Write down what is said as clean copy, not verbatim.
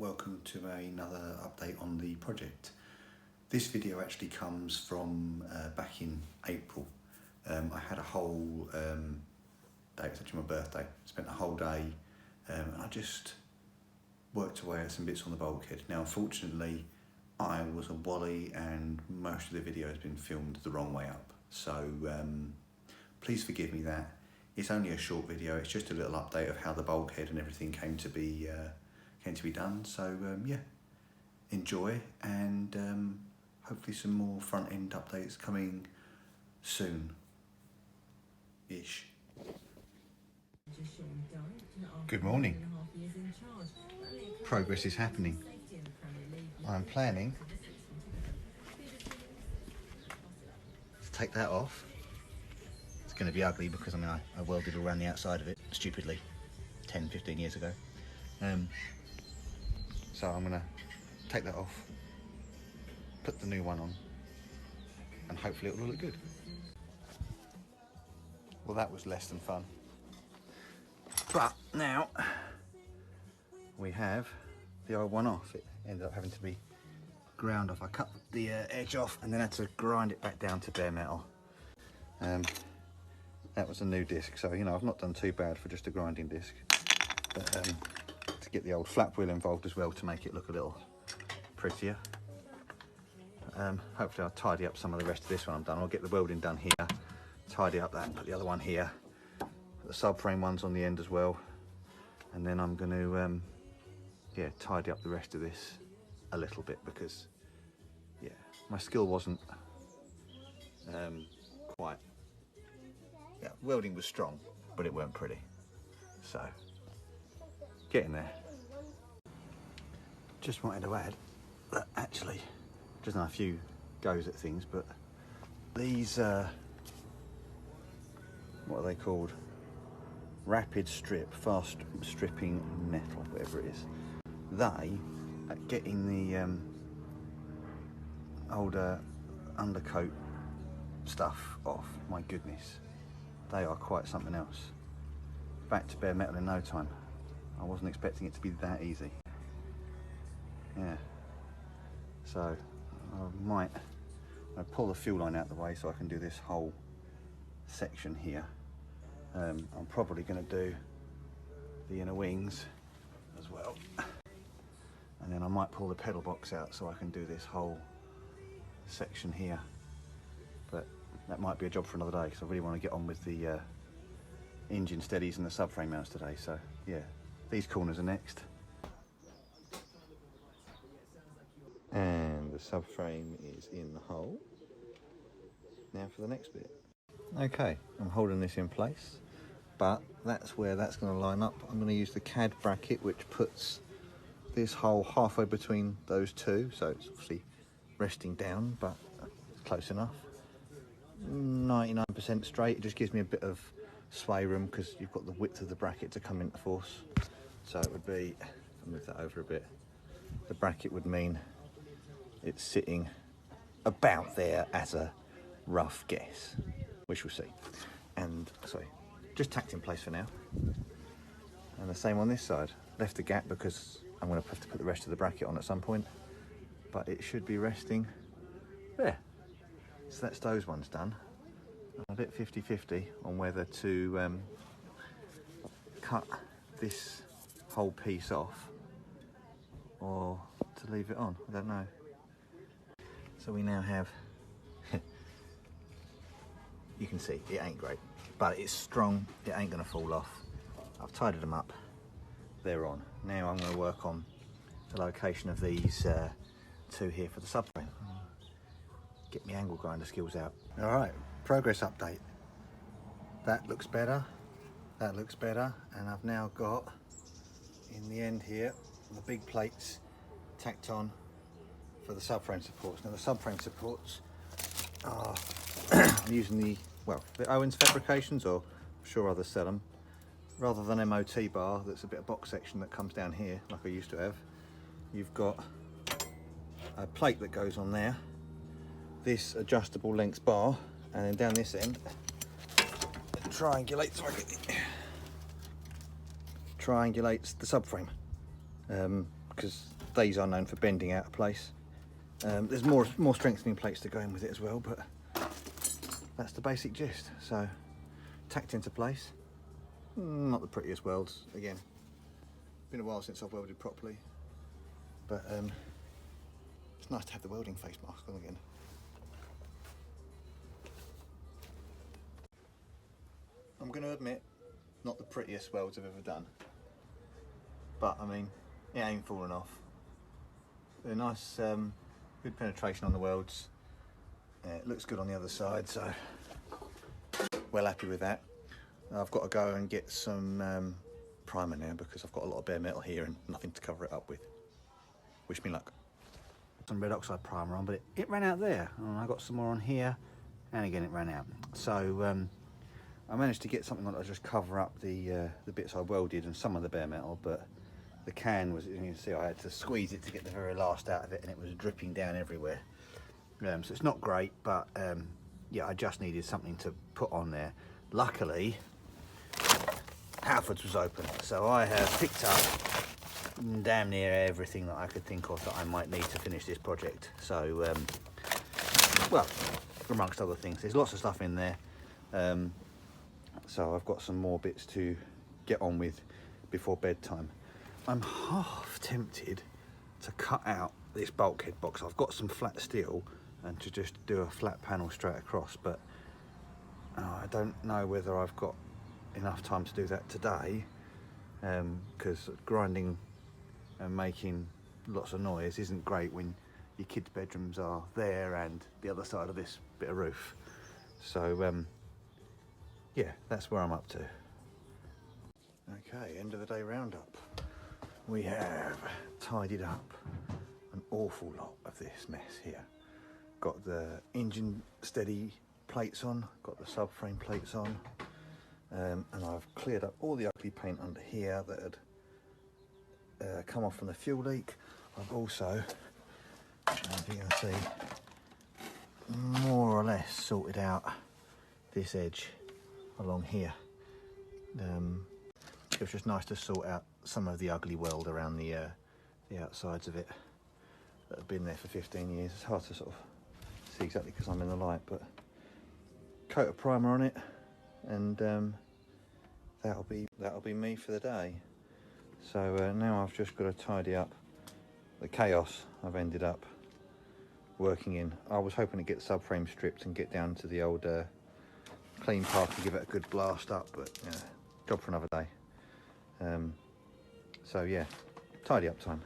welcome to another update on the project. This video actually comes from back in April. I had a whole day, it was actually my birthday, spent a whole day and I just worked away at some bits on the bulkhead. Now unfortunately I was a wally and most of the video has been filmed the wrong way up, so please forgive me that. It's only a short video, it's just a little update of how the bulkhead and everything came to be done. So yeah, enjoy, and hopefully some more front end updates coming soon-ish. Good morning. Progress is happening. I'm planning to take that off. It's going to be ugly because I welded around the outside of it stupidly 10-15 years ago. So I'm going to take that off, put the new one on, and hopefully it'll look good. Well, that was less than fun. But now we have the old one off. It ended up having to be ground off. I cut the edge off and then had to grind it back down to bare metal. That was a new disc, so you know I've not done too bad for just a grinding disc. But to get the old flap wheel involved as well to make it look a little prettier. Hopefully I'll tidy up some of the rest of this when I'm done. I'll get the welding done here, tidy up that, put the other one here, put the subframe ones on the end as well, and then I'm going to yeah, tidy up the rest of this a little bit because yeah, my skill wasn't quite, yeah, welding was strong but it weren't pretty, so getting there. Just wanted to add that actually, just done a few goes at things, but these what are they called? Rapid strip, fast stripping metal, whatever it is. They, at getting the older undercoat stuff off, my goodness, they are quite something else. Back to bare metal in no time. I wasn't expecting it to be that easy. Yeah. So I might pull the fuel line out of the way so I can do this whole section here. I'm probably going to do the inner wings as well, and then I might pull the pedal box out so I can do this whole section here, but that might be a job for another day because I really want to get on with the engine steadies and the subframe mounts today. So yeah, these corners are next, and the subframe is in the hole. Now for the next bit. Okay, I'm holding this in place, but that's where that's going to line up. I'm going to use the CAD bracket, which puts this hole halfway between those two, so it's obviously resting down, but it's close enough. 99% straight. It just gives me a bit of sway room because you've got the width of the bracket to come into force. So it would be, I'll move that over a bit, the bracket would mean it's sitting about there as a rough guess, which we'll see. And sorry, just tacked in place for now. And the same on this side. Left a gap because I'm going to have to put the rest of the bracket on at some point, but it should be resting there. So that's those ones done. I'm a bit 50-50 on whether to cut this whole piece off or to leave it on. I don't know. So we now have, you can see it ain't great, but it's strong, it ain't gonna fall off. I've tidied them up, they're on. Now I'm gonna work on the location of these two here for the subframe. Get my angle grinder skills out. All right, progress update. That looks better, and I've now got, in the end here, the big plates tacked on for the subframe supports. Now the subframe supports are, I'm using the Owens Fabrications, or I'm sure others sell them. Rather than MOT bar, that's a bit of box section that comes down here, like I used to have. You've got a plate that goes on there, this adjustable lengths bar, and then down this end, triangulates the subframe. Because these are known for bending out of place. There's more strengthening plates to go in with it as well, but that's the basic gist. So tacked into place. Not the prettiest welds, again. Been a while since I've welded properly, but it's nice to have the welding face mask on again. I'm going to admit, not the prettiest welds I've ever done, but I mean, it ain't falling off. A nice, good penetration on the welds. It looks good on the other side, so well happy with that. I've got to go and get some primer now because I've got a lot of bare metal here and nothing to cover it up with. Wish me luck. Some red oxide primer on, but it ran out there, and I got some more on here, and again it ran out. So I managed to get something on that just cover up the bits I welded and some of the bare metal, but the can was, you can see I had to squeeze it to get the very last out of it, and it was dripping down everywhere. So it's not great, but yeah, I just needed something to put on there. Luckily, Halfords was open, so I have picked up damn near everything that I could think of that I might need to finish this project. So, well, amongst other things, there's lots of stuff in there. So I've got some more bits to get on with before bedtime. I'm half tempted to cut out this bulkhead box. I've got some flat steel and to just do a flat panel straight across, but I don't know whether I've got enough time to do that today, because grinding and making lots of noise isn't great when your kids' bedrooms are there and the other side of this bit of roof. So yeah, that's where I'm up to. Okay, end of the day roundup. We have tidied up an awful lot of this mess here. Got the engine steady plates on, got the subframe plates on, and I've cleared up all the ugly paint under here that had come off from the fuel leak. I've also, as you can see, more or less sorted out this edge along here. It was just nice to sort out some of the ugly weld around the outsides of it that have been there for 15 years. It's hard to sort of see exactly because I'm in the light, but coat of primer on it, and that'll be me for the day. So now I've just got to tidy up the chaos I've ended up working in. I was hoping to get the subframe stripped and get down to the old clean path and give it a good blast up, but job for another day. So yeah, tidy up time.